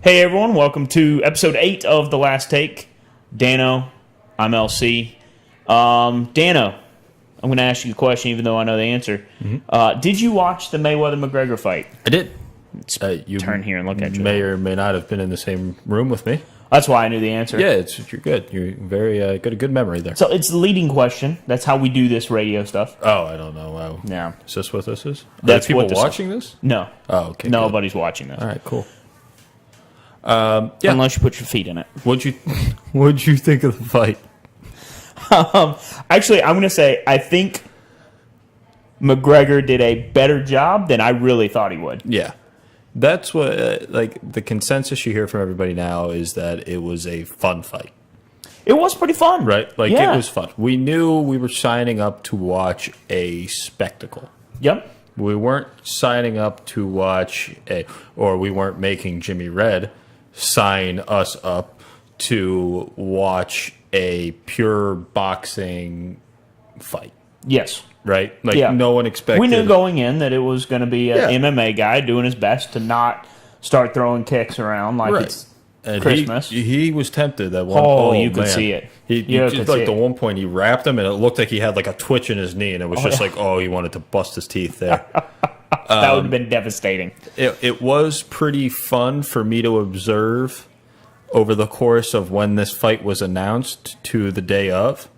Hey everyone, welcome to episode 8 of The Last Take. Dano, I'm LC. Dano, I'm going to ask you a question even though I know the answer. Did you watch the Mayweather-McGregor fight? I did. You turn here and look at you. May or may not have been in the same room with me. That's why I knew the answer. Yeah, you're good. You're very got a good memory there. So it's the leading question. That's how we do this radio stuff. Oh, I don't know. Wow. Yeah. Is this what this is? That's Are people what this watching this? No. Oh, okay. Nobody's watching this. All right, cool. Yeah. Unless you put your feet in it. What'd you think of the fight? Actually, I'm going to say I think McGregor did a better job than I really thought he would. Yeah. That's what, the consensus you hear from everybody now is that it was a fun fight. It was pretty fun. Right? Yeah. It was fun. We knew we were signing up to watch a spectacle. Yep. We weren't signing up to watch or we weren't making Jimmy Red sign us up to watch a pure boxing fight. Yes. Right? No one expected. We knew going in that it was going to be an MMA guy doing his best to not start throwing kicks around like it's Christmas. He was tempted at one point. Oh, you could see it. He just the one point he wrapped him and it looked like he had like a twitch in his knee and it was he wanted to bust his teeth there. That would have been devastating. It was pretty fun for me to observe over the course of when this fight was announced to the day of,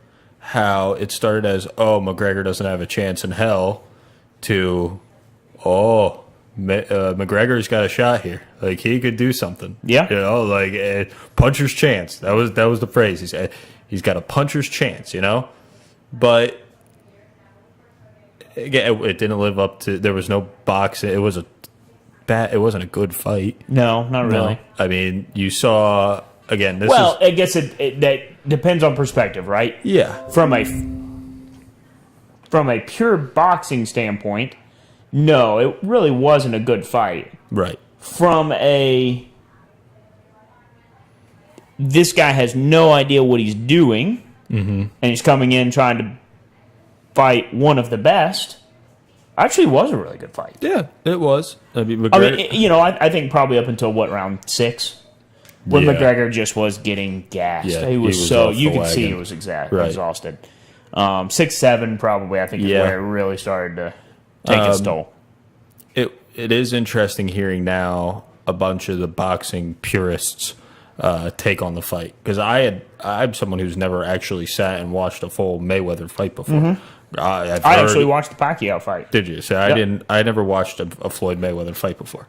how it started as, McGregor doesn't have a chance in hell, to, McGregor's got a shot here. Like, he could do something. Yeah. Puncher's chance. That was the phrase. He said, he's got a puncher's chance, But again, it didn't live up to. There was no boxing. It wasn't a good fight. No, not really. No. I mean, you saw again. I guess that depends on perspective, right? Yeah. From a pure boxing standpoint, no, it really wasn't a good fight. Right. From this guy has no idea what he's doing, and he's coming in trying to fight one of the best. Actually, was a really good fight. Yeah, it was. I mean, I think probably up until round 6, when McGregor just was getting gassed. Yeah, he was so you could see he was exhausted. 6, 7 probably. I think is where it really started to take its toll. It is interesting hearing now a bunch of the boxing purists take on the fight, because I'm someone who's never actually sat and watched a full Mayweather fight before. I actually watched the Pacquiao fight. Did you? So I never watched a Floyd Mayweather fight before,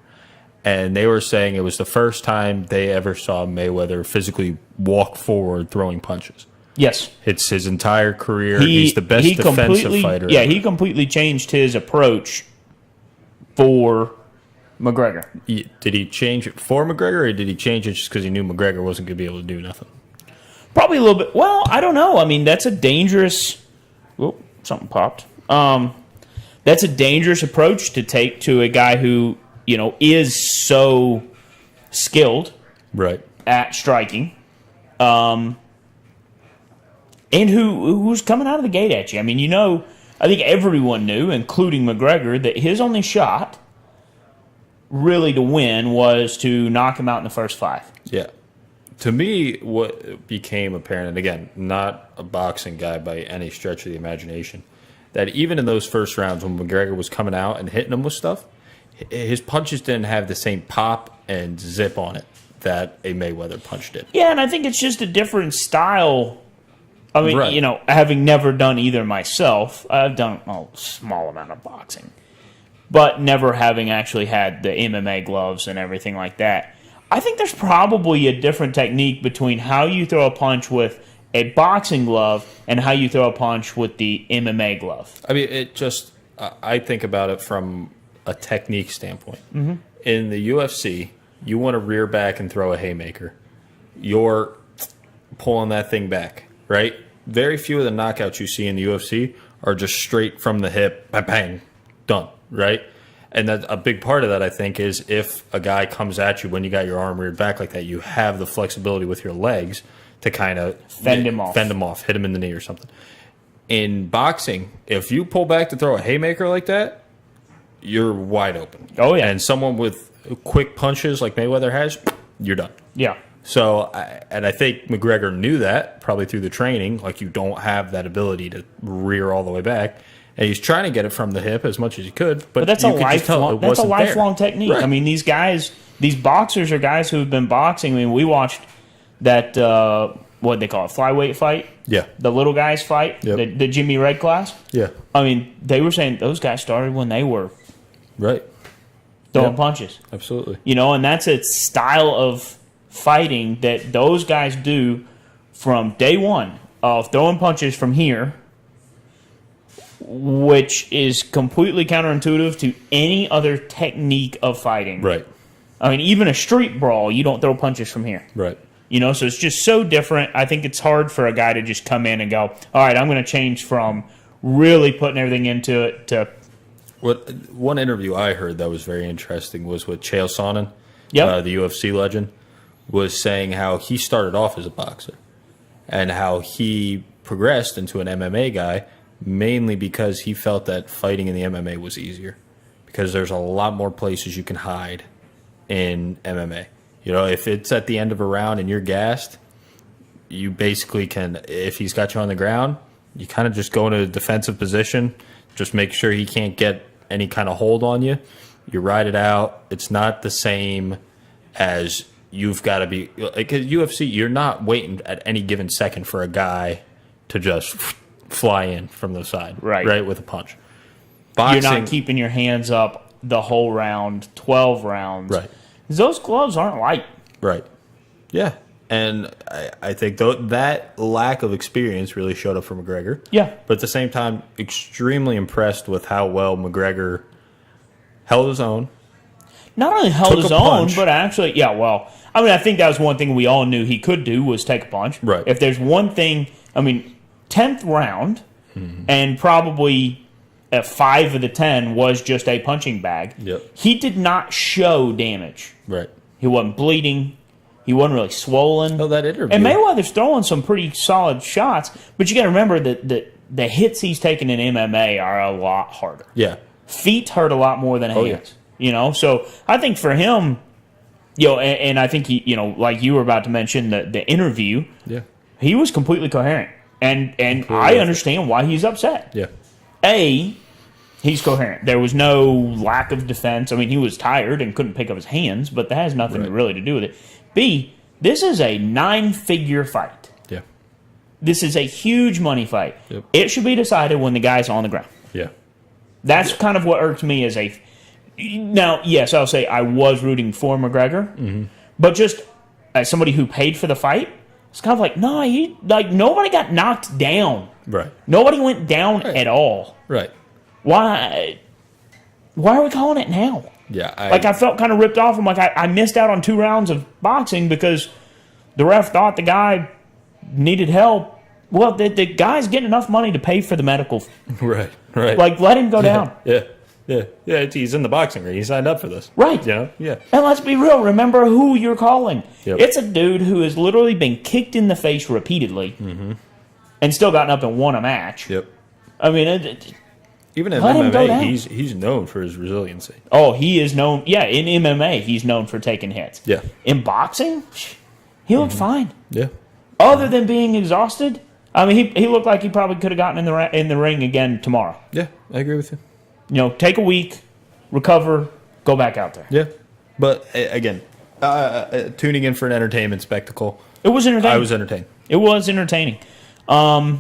and they were saying it was the first time they ever saw Mayweather physically walk forward throwing punches. Yes, it's his entire career. He's the best defensive fighter. Yeah, ever. He completely changed his approach for McGregor. Did he change it for McGregor, or did he change it just because he knew McGregor wasn't going to be able to do nothing? Probably a little bit. Well, I don't know. I mean, that's a dangerous. Whoop, something popped. That's a dangerous approach to take to a guy who is so skilled, right, at striking, and who's coming out of the gate at you. I mean, I think everyone knew, including McGregor, that his only shot really to win was to knock him out in the first 5. Yeah. To me, what became apparent, and again, not a boxing guy by any stretch of the imagination, that even in those first rounds when McGregor was coming out and hitting him with stuff, his punches didn't have the same pop and zip on it that a Mayweather punch did. Yeah, and I think it's just a different style. I mean, right. Having never done either myself, I've done a small amount of boxing, but never having actually had the MMA gloves and everything like that. I think there's probably a different technique between how you throw a punch with a boxing glove and how you throw a punch with the MMA glove. I mean, I think about it from a technique standpoint. Mm-hmm. In the UFC, you want to rear back and throw a haymaker. You're pulling that thing back, right? Very few of the knockouts you see in the UFC are just straight from the hip, bang, bang, done, right? And that a big part of that, I think, is if a guy comes at you when you got your arm reared back like that, you have the flexibility with your legs to kind of fend him off, hit him in the knee or something. In boxing, if you pull back to throw a haymaker like that, you're wide open. Oh, yeah. And someone with quick punches like Mayweather has, you're done. Yeah. So, I think McGregor knew that probably through the training. Like, you don't have that ability to rear all the way back. And he's trying to get it from the hip as much as he could. But that's you a could just tell lifelong. it That's a wasn't lifelong there. technique. Right. I mean, these guys, these boxers are guys who have been boxing. I mean, we watched that what they call it, flyweight fight. Yeah. The little guys fight. Yep. The Jimmy Red class. Yeah. I mean, they were saying those guys started when they were Right. throwing Yeah. punches. Absolutely. You know, and that's a style of fighting that those guys do from day one of throwing punches from here, which is completely counterintuitive to any other technique of fighting. Right. I mean, even a street brawl, you don't throw punches from here. Right. You know, so it's just so different. I think it's hard for a guy to just come in and go, all right, I'm going to change from really putting everything into it to... One interview I heard that was very interesting was with Chael Sonnen, Yep. the UFC legend, was saying how he started off as a boxer and how he progressed into an MMA guy mainly because he felt that fighting in the MMA was easier because there's a lot more places you can hide in MMA. You know, if it's at the end of a round and you're gassed, you basically can, if he's got you on the ground, you kind of just go into a defensive position, just make sure he can't get any kind of hold on you. You ride it out. It's not the same as you've got to be, like at UFC, you're not waiting at any given second for a guy to just fly in from the side, Right. with a punch. You're not keeping your hands up the whole round, 12 rounds. Right. Those gloves aren't light. Right. Yeah. And I think that lack of experience really showed up for McGregor. Yeah. But at the same time, extremely impressed with how well McGregor held his own. Not only held Took his a own, punch. but actually, yeah, well, I mean, I think that was one thing we all knew he could do was take a punch. Right. If there's one thing, I mean, 10th round, and probably 5 of the 10 was just a punching bag. Yep. He did not show damage. Right. He wasn't bleeding. He wasn't really swollen. Oh, that interview. And Mayweather's throwing some pretty solid shots, but you got to remember that the hits he's taking in MMA are a lot harder. Yeah. Feet hurt a lot more than hands. Yeah. You know, so I think for him, you know, and I think he, you know, like you were about to mention the interview, Yeah. he was completely coherent, and I understand why he's upset. Yeah. He's coherent. There was no lack of defense. I mean, he was tired and couldn't pick up his hands, but that has nothing really to do with it. B, this is a 9-figure fight. Yeah. This is a huge money fight. Yep. It should be decided when the guy's on the ground. Yeah. That's kind of what irked me as a... Now, yes, I'll say I was rooting for McGregor, but just as somebody who paid for the fight, it's kind of like, no, nobody got knocked down. Right. Nobody went down at all. Right. Why are we calling it now? Yeah. I felt kind of ripped off. I'm like, I missed out on 2 rounds of boxing because the ref thought the guy needed help. Well, the guy's getting enough money to pay for the medical. Right. Right. Like, let him go down. Yeah. Yeah. Yeah. He's in the boxing ring. He signed up for this. Right. You know? Yeah. And let's be real. Remember who you're calling. Yep. It's a dude who has literally been kicked in the face repeatedly and still gotten up and won a match. Yep. I mean, Even in Let him go down. MMA, he's known for his resiliency. oh, he is known. Yeah, in MMA, he's known for taking hits. Yeah. In boxing, he looked fine. Yeah. Other than being exhausted, I mean, he looked like he probably could have gotten in the ring again tomorrow. Yeah. I agree with you. You know, take a week, recover, go back out there. Yeah. But again, tuning in for an entertainment spectacle. It was entertaining. I was entertained. It was entertaining. I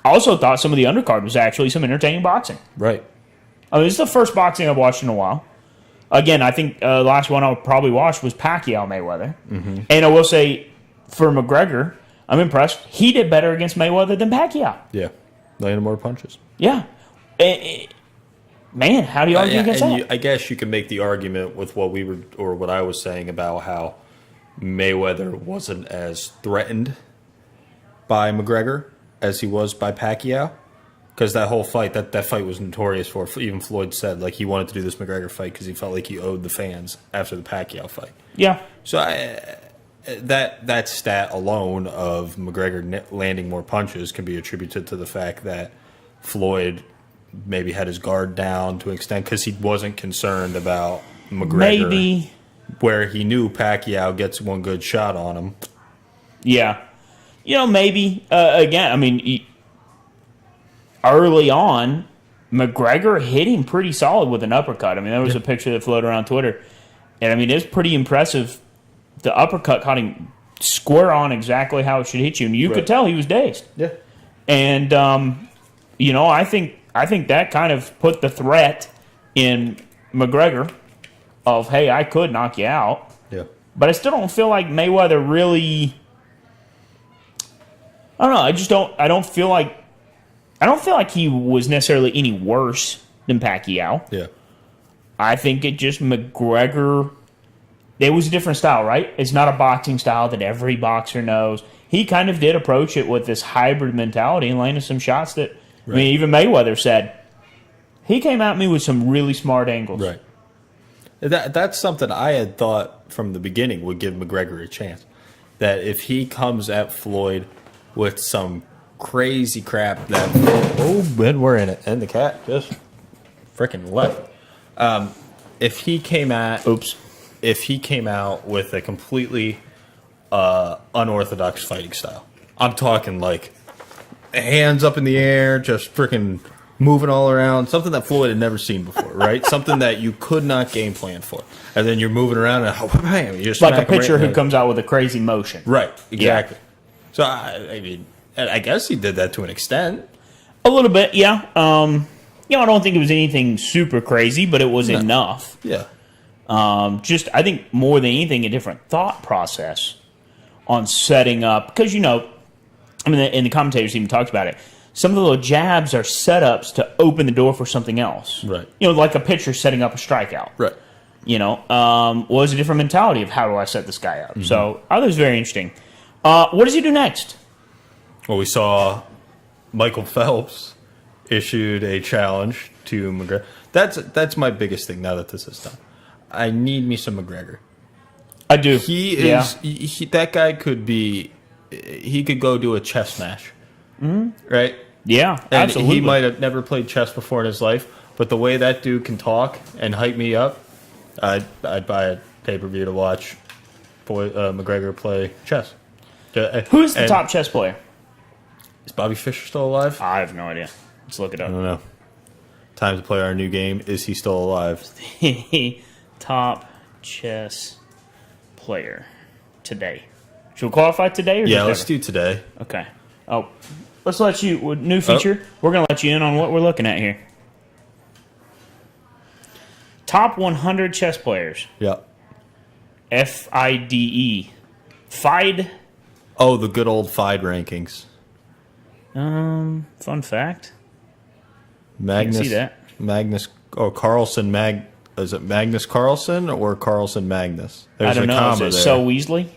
also thought some of the undercard was actually some entertaining boxing. Right. I mean, this is the first boxing I've watched in a while. Again, I think the last one I probably watched was Pacquiao Mayweather. And I will say, for McGregor, I'm impressed. He did better against Mayweather than Pacquiao. Yeah. Landed more punches. Yeah. Man, how do you argue against that? I guess you can make the argument with what I was saying about how Mayweather wasn't as threatened by McGregor as he was by Pacquiao. Because that whole fight, that fight was notorious for. Even Floyd said like he wanted to do this McGregor fight because he felt like he owed the fans after the Pacquiao fight. Yeah. So that stat alone of McGregor landing more punches can be attributed to the fact that Floyd maybe had his guard down to an extent because he wasn't concerned about McGregor where he knew Pacquiao gets one good shot on him. Yeah. Maybe. Again, I mean, early on, McGregor hit him pretty solid with an uppercut. I mean, there was a picture that floated around Twitter. And, I mean, it's pretty impressive. The uppercut caught him square on exactly how it should hit you. And you could tell he was dazed. Yeah. And, I think that kind of put the threat in McGregor of, hey, I could knock you out. Yeah. But I still don't feel like Mayweather really... I don't know. I don't feel like he was necessarily any worse than Pacquiao. Yeah. I think it just McGregor... It was a different style, right? It's not a boxing style that every boxer knows. He kind of did approach it with this hybrid mentality and landed some shots that... Right. I mean, even Mayweather said, he came at me with some really smart angles. Right. That's something I had thought from the beginning would give McGregor a chance. That if he comes at Floyd with some crazy crap that... Oh, man, we're in it. And the cat just freaking left. If he came at... Oops. If he came out with a completely unorthodox fighting style. I'm talking like hands up in the air, just freaking moving all around. Something that Floyd had never seen before, right? Something that you could not game plan for. And then you're moving around and bam, you just like a pitcher who comes out with a crazy motion. Right, exactly. Yeah. So, I mean, I guess he did that to an extent. A little bit, yeah. I don't think it was anything super crazy, but it was enough. Yeah. Just, I think more than anything, a different thought process on setting up. Because, and the commentators even talked about it. Some of the little jabs are setups to open the door for something else. Right. Like a pitcher setting up a strikeout. Right. Was a different mentality of how do I set this guy up. Mm-hmm. So I thought it was very interesting. What does he do next? Well, we saw Michael Phelps issued a challenge to McGregor. That's my biggest thing now that this is done. I need me some McGregor. I do. He is that guy could be. He could go do a chess match, right? Yeah, and absolutely. He might have never played chess before in his life, but the way that dude can talk and hype me up, I'd buy a pay-per-view to watch McGregor play chess. Who's the top chess player? Is Bobby Fischer still alive? I have no idea. Let's look it up. I don't know. Time to play our new game. Is he still alive? Top chess player today. Should we qualify today? Or yeah, let's do today. Okay. Oh, let's let you, new feature, we're going to let you in on what we're looking at here. Top 100 chess players. Yeah. FIDE. FIDE. Oh, the good old FIDE rankings. Fun fact. Magnus. You can see that. Carlson is it Magnus Carlson or Carlson Magnus? There's I don't know. Is it there. So Weasley?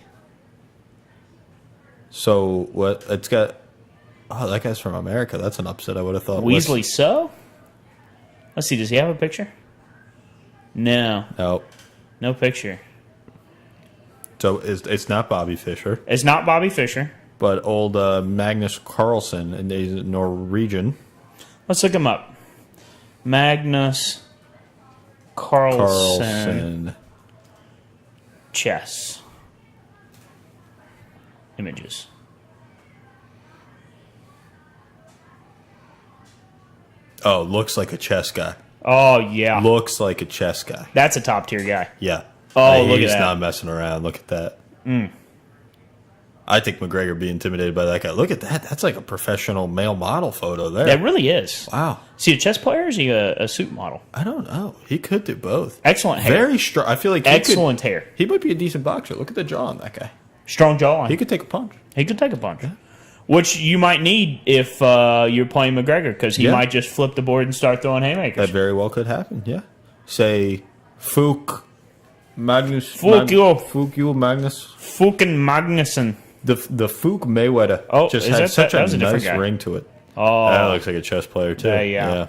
So what? It's got. Oh, that guy's from America. That's an upset. I would have thought. Weasley. So. Let's see. Does he have a picture? No. Nope. No picture. So it's not Bobby Fischer. It's not Bobby Fischer. But old Magnus Carlsen, and he's Norwegian. Let's look him up. Magnus Carlsen. Chess. Images. Oh, looks like a chess guy. Oh, yeah. Looks like a chess guy. That's a top tier guy. Yeah. Oh, look at that. He's not messing around. Look at that. I think McGregor would be intimidated by that guy. Look at that. That's like a professional male model photo there. That really is. Wow. Is he a chess player or is he a suit model? I don't know. He could do both. Excellent hair. Very strong. I feel like excellent hair. He might be a decent boxer. Look at the jaw on that guy. Strong jaw. He could take a punch. He could take a punch. Yeah. Which you might need if you're playing McGregor because he might just flip the board and start throwing haymakers. That very well could happen, yeah. Say, Fuchs Magnus. Fucking Magnus. Fucking Magnuson. The Fuchs Mayweather just has such a nice ring to it. Oh. That looks like a chess player, too. Yeah.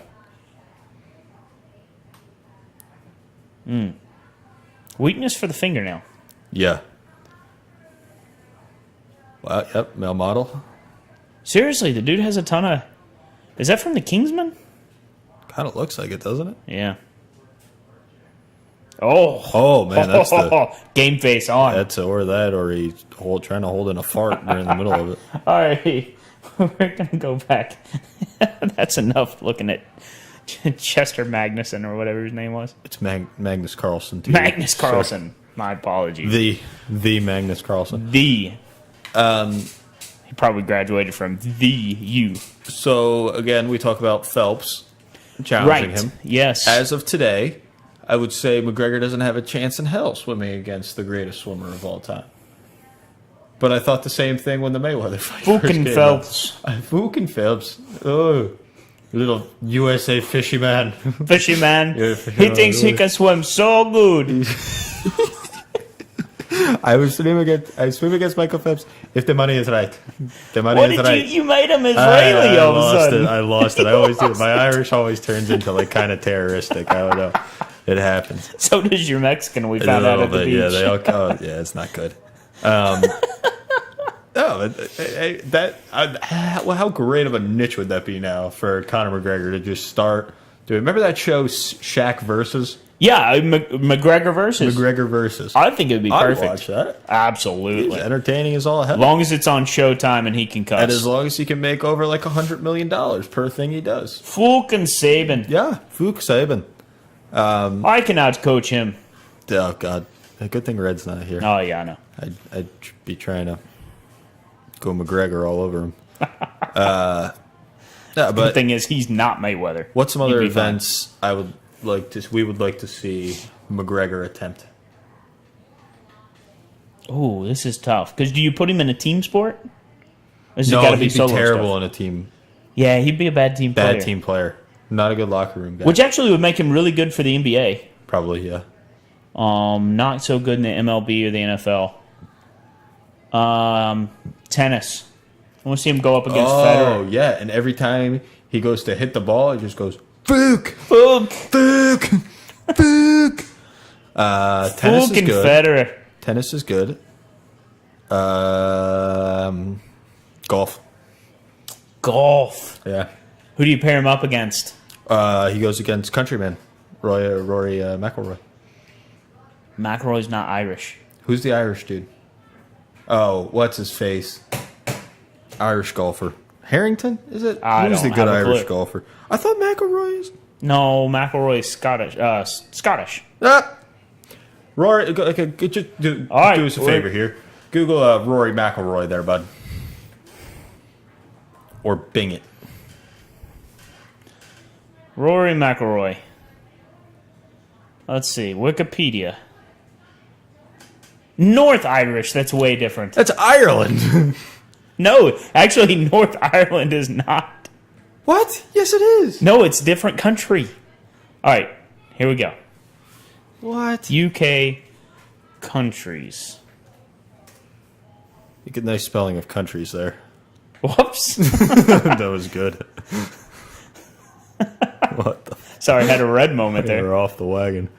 Weakness for the fingernail. Yeah. Well, yep, male model. Seriously, the dude has a ton of... Is that from the Kingsman? Kind of looks like it, doesn't it? Yeah. Oh man, that's the game face on. or he's trying to hold in a fart during the middle of it. All right, we're gonna go back. That's enough looking at Chester Magnuson or whatever his name was. It's Magnus Carlsen. Too. Magnus Carlsen. My apologies. The Magnus Carlsen. He probably graduated from the U. So again, we talk about Phelps challenging him. Yes. As of today, I would say McGregor doesn't have a chance in hell swimming against the greatest swimmer of all time. But I thought the same thing when the Mayweather fight. Fucking Phelps. Fucking Phelps. Oh, little USA fishy man. Fishy man. He thinks he can swim so good. I swim against Michael Phelps if the money is right. The money is right. You made him Israeli all of a sudden. I lost it. I always do. My Irish always turns into like kind of terroristic. I don't know. It happens. So does your Mexican. We found out at the beach. Yeah, they all. Yeah, it's not good. How great of a niche would that be now for Conor McGregor to just start doing? Remember that show Shaq versus? Yeah, McGregor versus. I think it would be perfect. I'd watch that. Absolutely. He's entertaining as all hell. As long as it's on Showtime and he can cuss. And as long as he can make over like $100 million per thing he does. Fucking Saban. Yeah, Fuke Saban. I can outcoach him. Oh, God. A good thing Red's not here. Oh, yeah, I know. I'd be trying to go McGregor all over him. But the thing is, he's not Mayweather. What's some other events we would like to see McGregor attempt? Oh, this is tough. Because do you put him in a team sport? No, he'd be terrible in a team. Yeah, he'd be a bad team player. Bad team player. Not a good locker room guy. Which actually would make him really good for the NBA. Probably, yeah. Not so good in the MLB or the NFL. Tennis. I want to see him go up against Federer. Oh, yeah. And every time he goes to hit the ball, it just goes, Fuke! Fuke! Fuke! Fuke! Tennis is good. Federer. Tennis is good. Golf. Golf. Yeah. Who do you pair him up against? He goes against Countryman, Rory McIlroy. McIlroy's not Irish. Who's the Irish dude? Oh, what's his face? Irish golfer. Harrington, is it? Who's the good Irish golfer? I thought McIlroy is. No, McIlroy is Scottish. Scottish. Rory, just do us a favor here. Google Rory McIlroy there, bud. Or Bing it. Rory McIlroy. Let's see. Wikipedia. North Irish. That's way different. That's Ireland. No, actually, North Ireland is not. What? Yes, it is. No, it's different country. All right, here we go. What? UK countries. You get a nice spelling of countries there. Whoops. That was good. What the? Sorry, I had a red moment there. We're off the wagon.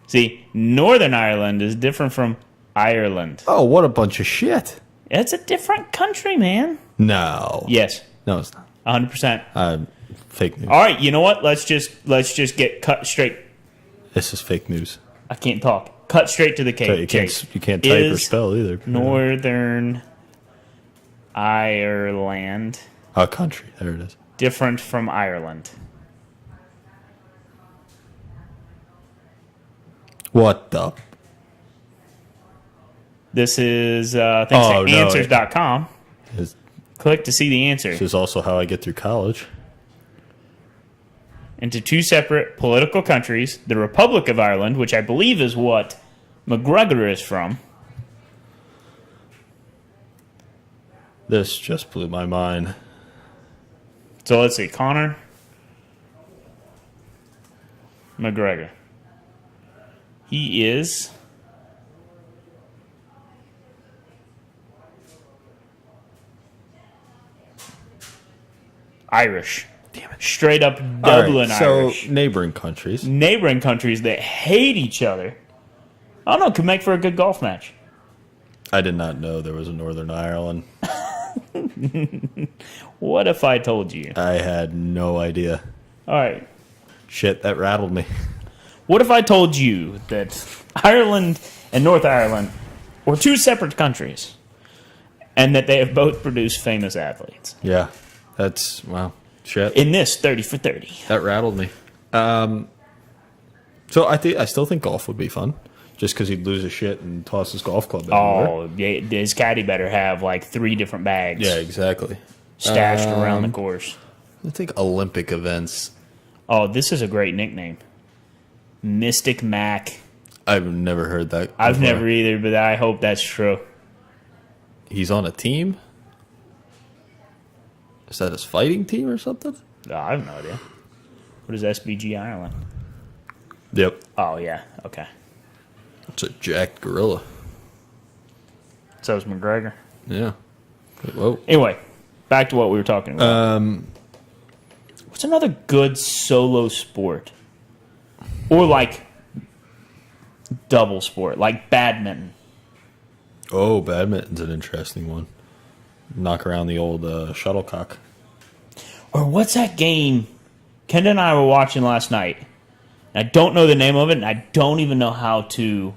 See, Northern Ireland is different from Ireland. Oh, what a bunch of shit. It's a different country, man. No. Yes. No, it's not. 100%. Fake news. All right, you know what? Let's just get cut straight. This is fake news. I can't talk. Cut straight to the case. You can't type or spell either. Northern Ireland. A country. There it is. Different from Ireland. What the? This is thanks to answers.com. Click to see the answer. This is also how I get through college. Into two separate political countries, the Republic of Ireland, which I believe is what McGregor is from. This just blew my mind. So let's see. Conor McGregor. He is Irish. Damn it. Straight up Dublin Irish. So, neighboring countries. Neighboring countries that hate each other. I don't know. Could make for a good golf match. I did not know there was a Northern Ireland. What if I told you? I had no idea. All right. Shit, that rattled me. What if I told you that Ireland and North Ireland were two separate countries and that they have both produced famous athletes? Yeah, that's, wow. Shit. In this 30 for 30. That rattled me. So I still think golf would be fun. Just because he'd lose his shit and toss his golf club everywhere. Oh, yeah, his caddy better have like 3 different bags. Yeah, exactly. Stashed around the course. I think Olympic events. Oh, this is a great nickname. Mystic Mac. I've never heard that before. I've never either, but I hope that's true. He's on a team? Is that his fighting team or something? Oh, I have no idea. What is SBG Ireland? Yep. Oh, yeah. Okay. It's a jacked gorilla. So is McGregor. Yeah. Whoa. Anyway, back to what we were talking about. What's another good solo sport? Or like double sport, like badminton. Oh, badminton's an interesting one. Knock around the old shuttlecock. Or what's that game Ken and I were watching last night? I don't know the name of it, and I don't even know how to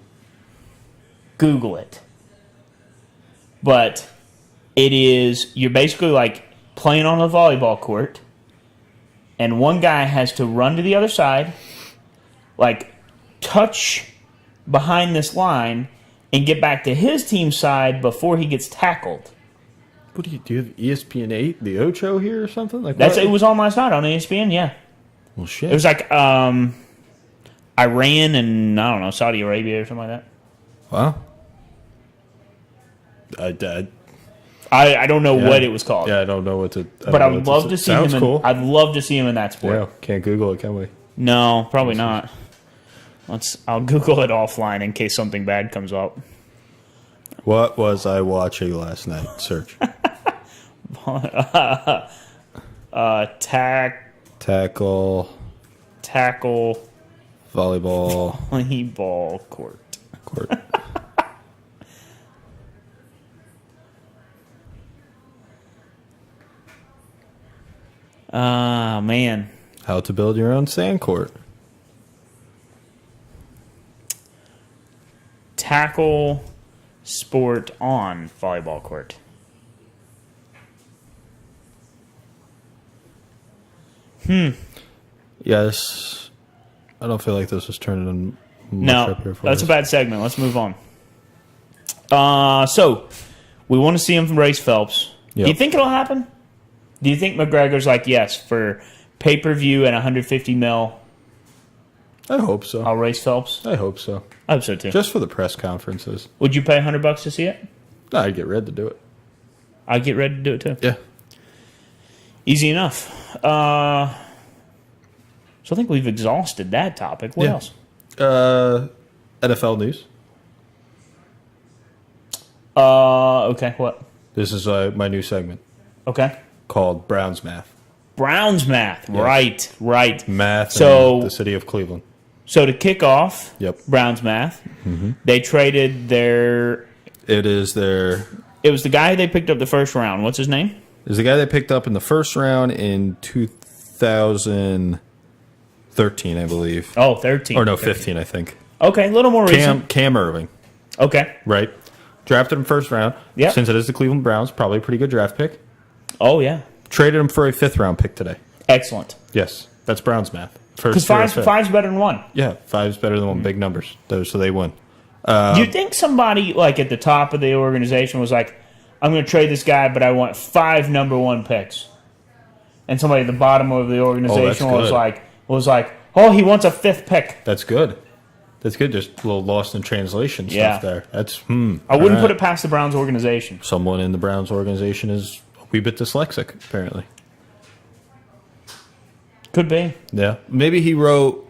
Google it. But it is, you're basically like playing on a volleyball court, and one guy has to run to the other side, like touch behind this line, and get back to his team's side before he gets tackled. What do you have ESPN 8, the Ocho here or something? Like That's what? it was on last night on ESPN, yeah. Well, shit. It was like Iran and, I don't know, Saudi Arabia or something like that. Wow. I don't know what it was called. Yeah, I don't know what to. But I would love to see him. Cool. I'd love to see him in that sport. Yeah, can't Google it, can we? No, probably not. I'll Google it offline in case something bad comes up. What was I watching last night? Search. Tackle. Volleyball court. Ah, man. How to build your own sand court. Tackle sport on volleyball court. Yes. I don't feel like this was turning much No, up here for that's us. a bad segment. Let's move on. So, we want to see him from Race Phelps. Yep. Do you think it'll happen? Do you think McGregor's like, yes, for pay-per-view and 150 mil, I hope so. I'll race Phelps? I hope so. I hope so, too. Just for the press conferences. Would you pay $100 to see it? No, I'd get Red to do it. I'd get ready to do it, too. Yeah. Easy enough. So I think we've exhausted that topic. What else? NFL news. Okay, what? This is my new segment Okay. called Browns Math. Browns math. Yes. Right. Math So- in the city of Cleveland. So to kick off Yep. Browns math, they traded It is their... it was the guy they picked up the first round. What's his name? Is the guy they picked up in the first round in 2013, I believe. Oh, 13. Or no, 15, I think. Okay, a little more recent. Cam Irving, Okay. right? Drafted him first round. Yep. Since it is the Cleveland Browns, probably a pretty good draft pick. Oh, yeah. Traded him for a 5th round pick today. Excellent. Yes, that's Browns math. Because First to a fifth. five's better than one. Yeah, 5's better than 1. Big numbers. So they win. Do you think somebody like at the top of the organization was like, I'm going to trade this guy, but I want 5 number 1 picks? And somebody at the bottom of the organization was good. like, oh, he wants a 5th pick. That's good. That's good. Just a little lost in translation Yeah. stuff there. That's I wouldn't put it past the Browns organization. Someone in the Browns organization is a wee bit dyslexic, apparently. Could be. Yeah. Maybe he wrote...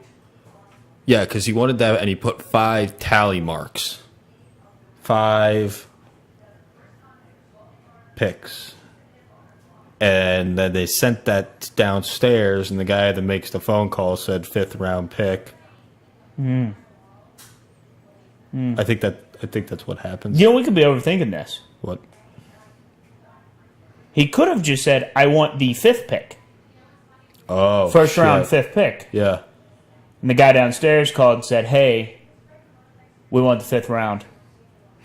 Yeah, because he wanted that, and he put 5 tally marks. 5 picks. And then they sent that downstairs, and the guy that makes the phone call said 5th round pick. I think that's what happens. You know, we could be overthinking this. What? He could have just said, I want the 5th pick. Oh, First shit. round, 5th pick. Yeah. And the guy downstairs called and said, hey, we want the 5th round.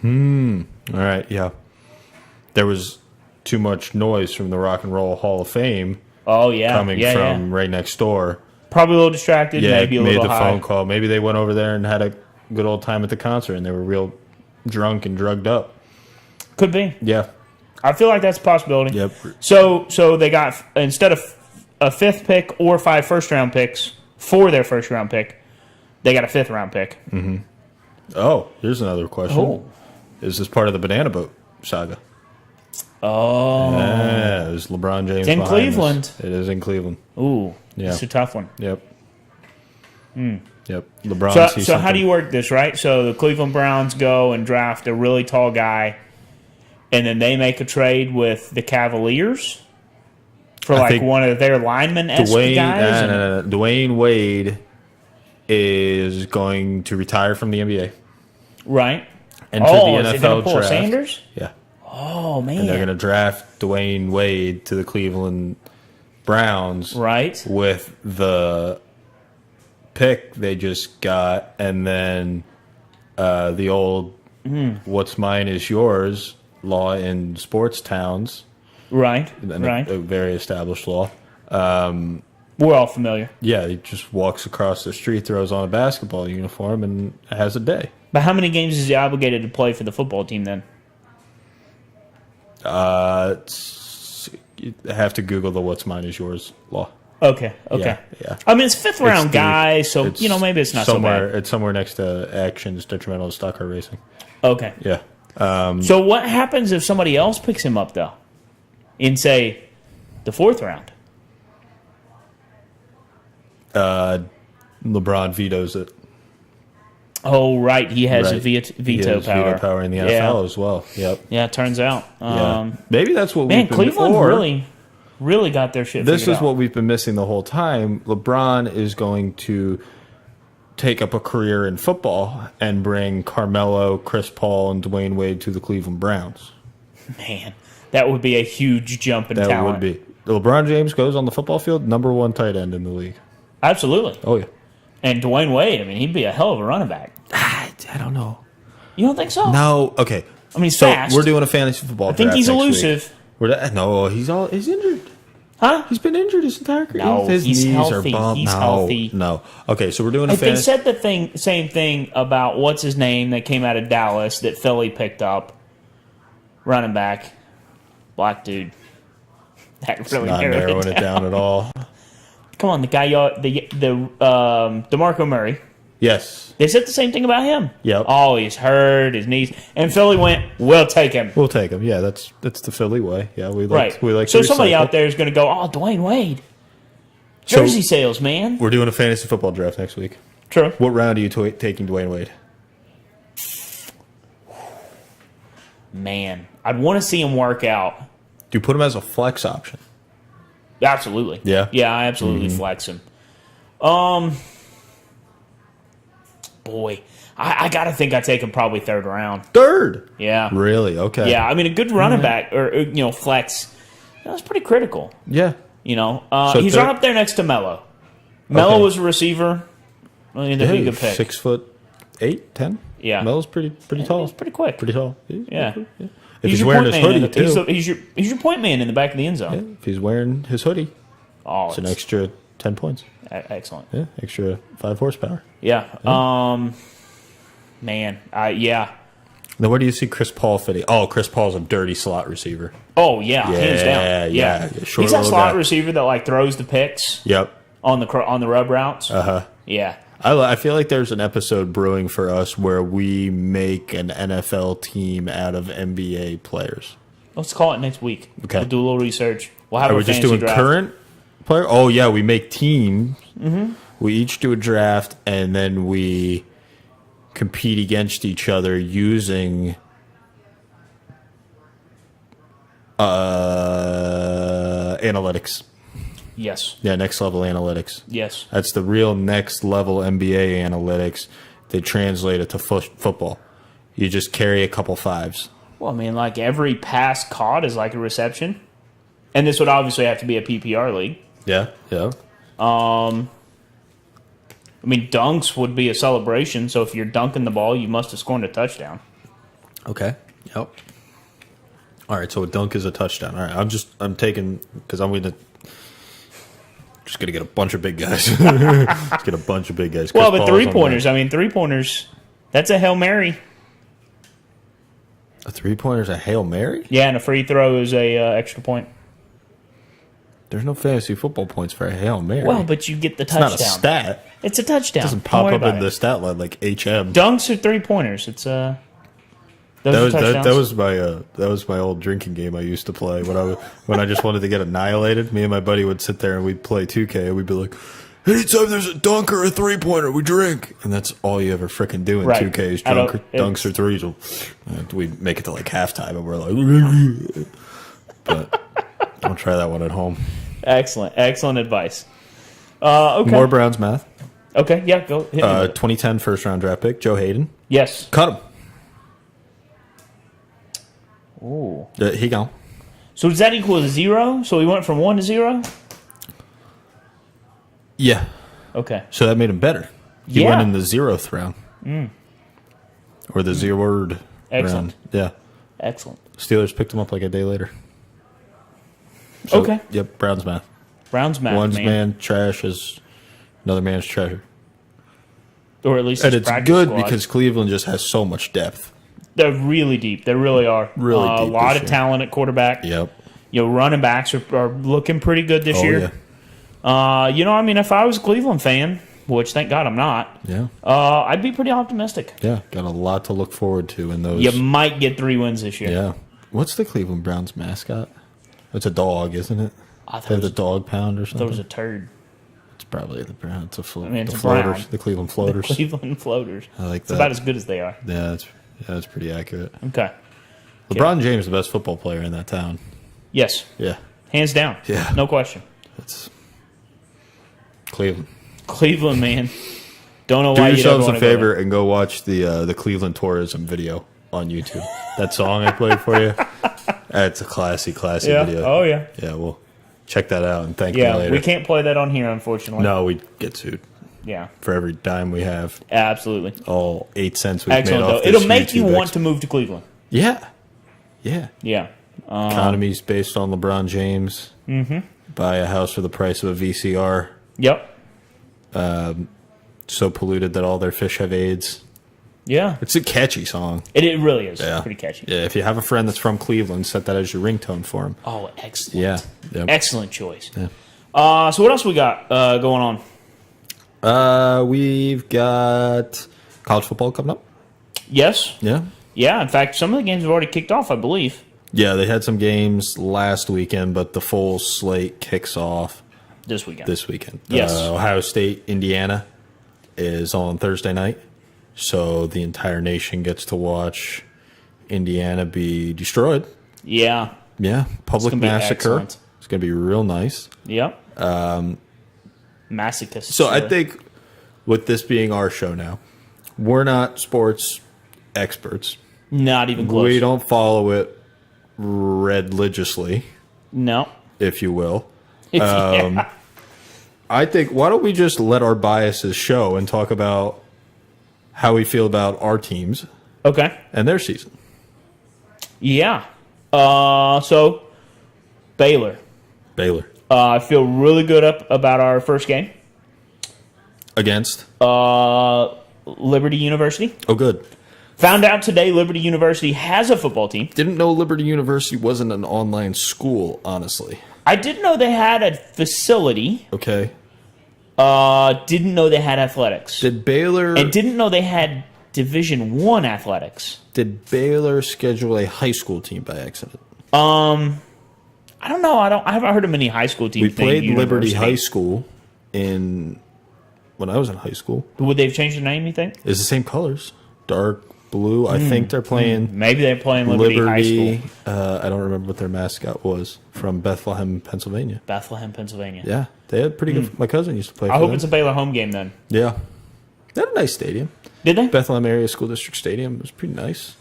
All right, yeah. There was too much noise from the Rock and Roll Hall of Fame coming from right next door. Probably a little distracted, maybe a little made the high. phone call. Maybe they went over there and had a good old time at the concert, and they were real drunk and drugged up. Could be. Yeah. I feel like that's a possibility. Yep. So they got, instead of a 5th pick or 5 first-round picks for their first-round pick, they got a 5th round pick. Mm-hmm. Oh, here's another question. Oh. Is this part of the Banana Boat saga? Oh. Yeah, there's LeBron James It's in behind Cleveland. this. It is in Cleveland. Ooh. Yeah. It's a tough one. Yep. Yep. LeBron sees So how do you work this, right? So the Cleveland Browns go and draft a really tall guy, and then they make a trade with the Cavaliers for one of their lineman-esque guys? No. Dwayne Wade is going to retire from the NBA. Right. Enter the NFL is it going to pull draft. Sanders? Yeah. Oh, man. And they're going to draft Dwayne Wade to the Cleveland Browns. Right. With the pick they just got, and then the old what's mine is yours law in sports towns. Right. A very established law. We're all familiar. Yeah, he just walks across the street, throws on a basketball uniform, and has a day. But how many games is he obligated to play for the football team then? You have to Google the "what's mine is yours" law. Okay. Yeah. I mean, it's 5th round guy, so maybe it's not somewhere. so bad. It's somewhere next to actions detrimental to stock car racing. Okay. Yeah. So what happens if somebody else picks him up though, in say the 4th round? LeBron vetoes it. Oh, right. He has a veto power. Veto power in the NFL as well. Yep. Yeah, it turns out. Maybe that's what we've been Cleveland really got their shit This figured is out. what we've been missing the whole time. LeBron is going to take up a career in football and bring Carmelo, Chris Paul, and Dwayne Wade to the Cleveland Browns. Man, that would be a huge jump in talent. That would be. LeBron James goes on the football field, #1 tight end in the league. Absolutely. Oh, yeah. And Dwayne Wade, I mean, he'd be a hell of a running back. I don't know. You don't think so? No. Okay. I mean, he's fast. We're doing a fantasy football I think draft he's next elusive. week. No, he's injured. Huh? He's been injured his entire career. No, his he's knees healthy. are bumped. He's healthy. No. Okay, so we're doing a They fantasy. said the same thing about what's his name that came out of Dallas that Philly picked up, running back, black dude. That really Not narrowing it down at all. Come on, the guy, DeMarco Murray. Yes. They said the same thing about him. Yep. Oh, he's hurt, his knees, and Philly went, "We'll take him." We'll take him. Yeah, that's the Philly way. Yeah, we like Right. we like. So to somebody recycle. out there is going to go, "Oh, Dwayne Wade, So- jersey sales, man." We're doing a fantasy football draft next week. True. What round are you taking Dwayne Wade? Man, I'd want to see him work out. Do you put him as a flex option? Absolutely. Yeah? Yeah, I absolutely flex him. Boy, I got to think I'd take him probably 3rd round. Third. Yeah. Really? Okay. Yeah, I mean, a good running back or flex, that's pretty critical. Yeah. So he's third- right up there next to Melo. Melo Okay. was a receiver. Well, he ended up being a good pick. 6'8", 10. Yeah. Melo's pretty tall. He's pretty quick. Pretty tall. Yeah. If he's your wearing point his man hoodie in the- too. He's your point man in the back of the end Yeah, zone. if he's wearing his hoodie, Oh, it's an extra 10 points. Excellent. Yeah, extra 5 horsepower. Yeah. Man, yeah. Now, where do you see Chris Paul fitting? Oh, Chris Paul's a dirty slot receiver. Oh yeah, hands down. Yeah. Short He's that little slot guy. receiver that like throws the picks Yep. on the rub routes. Yeah. I feel like there's an episode brewing for us where we make an NFL team out of NBA players. Let's call it next week. Okay. We'll do a little research. We'll have Are a we just fantasy doing draft. current player? Oh, yeah, we make teams. Mm-hmm. We each do a draft, and then we compete against each other using analytics. Yes. Yeah, next level analytics. Yes. That's the real next level NBA analytics. They translate it to football. You just carry a couple fives. Well, I mean, like every pass caught is like a reception, and this would obviously have to be a PPR league. Yeah, yeah. I mean, dunks would be a celebration, so if you're dunking the ball, you must have scored a touchdown. Okay. Yep. All right, so a dunk is a touchdown. All right, I'm taking, because I'm going to get a bunch of big guys. Just get a bunch of big guys. Well, but three-pointers, three-pointers, that's a Hail Mary. A three-pointer is a Hail Mary? Yeah, and a free throw is a extra point. There's no fantasy football points for a Hail Mary. Well, but you get the touchdown. It's not a stat. It's a touchdown. It doesn't pop up in the stat line like HM. Dunks are three-pointers. It's those are touchdowns. That was my old drinking game I used to play when I just wanted to get annihilated. Me and my buddy would sit there and we'd play 2K and we'd be like, anytime there's a dunk or a three-pointer, we drink. And that's all you ever freaking do in 2K is dunks or threes. And we'd make it to like halftime and we're like, but don't try that one at home. Excellent advice. Okay. More Browns math. Okay, yeah, go. Hit me. 2010 first-round draft pick, Joe Hayden. Yes. Cut him. Ooh. He gone. So does that equal 0? So we went from 1 to 0? Yeah. Okay. So that made him better. He went in the 0th round. Or the 0th Excellent. round. Yeah. Excellent. Steelers picked him up like a day later. So, okay. Yep, Browns math. Browns math, One's man trash is another man's treasure. Or at least and his it's practice good squad. because Cleveland just has so much depth. They're really deep. They really are. Really deep a lot this of year. talent at quarterback. Yep. Running backs are looking pretty good this year. Yeah. If I was a Cleveland fan, which thank God I'm not, Yeah. I'd be pretty optimistic. Yeah, got a lot to look forward to in those. You might get 3 wins this year. Yeah. What's the Cleveland Browns mascot? It's a dog, isn't it? I thought They it have was, the dog pound or something. there was a turd. It's probably the Browns. It's a it's the a floaters. brown. The Cleveland floaters. The Cleveland Floaters. I like It's that. about as good as they are. Yeah, that's pretty accurate. Okay. LeBron James is the best football player in that town. Yes. Yeah. Hands down. Yeah. No question. That's Cleveland. Cleveland, man. Don't know Do why you'd ever yourselves a wanna go favor and go watch the Cleveland tourism video on YouTube. That song I played for you. That's a classy there. video. Oh, yeah. Yeah, well, check that out and thank me Yeah, later. we can't play that on here, unfortunately. No, we get sued Yeah, for every dime we have. absolutely. All 8 cents we've Excellent, made though. off this It'll make you YouTube want to move to Cleveland. Yeah. Yeah. Yeah. Economy's based on LeBron James. Mm-hmm. Buy a house for the price of a VCR. Yep. So polluted that all their fish have AIDS. Yeah. It's a catchy song. It really is. Yeah. Pretty catchy. Yeah, if you have a friend that's from Cleveland, set that as your ringtone for him. Oh, excellent. Yeah. Yep. Excellent choice. Yeah. So what else we got going on? We've got college football coming up. Yes. Yeah. Yeah. In fact, some of the games have already kicked off, I believe. Yeah, they had some games last weekend, but the full slate kicks off This weekend. this weekend. Yes. Ohio State, Indiana is on Thursday night. So the entire nation gets to watch Indiana be destroyed. Yeah. Yeah, public gonna be massacre. excellent. It's going to be real nice. Yep. Masochist. So I think with this being our show now, we're not sports experts. Not even close. We don't follow it religiously, No. if you will. Yeah. I think, why don't we just let our biases show and talk about how we feel about our teams Okay. and their season? Yeah. So, Baylor. I feel really good about our first game. Against? Liberty University. Oh, good. Found out today Liberty University has a football team. Didn't know Liberty University wasn't an online school, honestly. I didn't know they had a facility. Okay. Didn't know they had athletics. Did Baylor And didn't know they had Division I athletics. schedule a high school team by accident? I don't know. I haven't heard of many high school teams. We played named Liberty University. High School when I was in high school. Would they have changed the name, you think? It's the same colors. Dark blue. I think they're playing Maybe they're playing Liberty High School. I don't remember what their mascot was. From Bethlehem, Pennsylvania. Bethlehem, Pennsylvania. Yeah. They had pretty good. My cousin used to play for I hope them. it's a Baylor home game then. Yeah. They had a nice stadium. Did they? Bethlehem Area School District Stadium was pretty nice.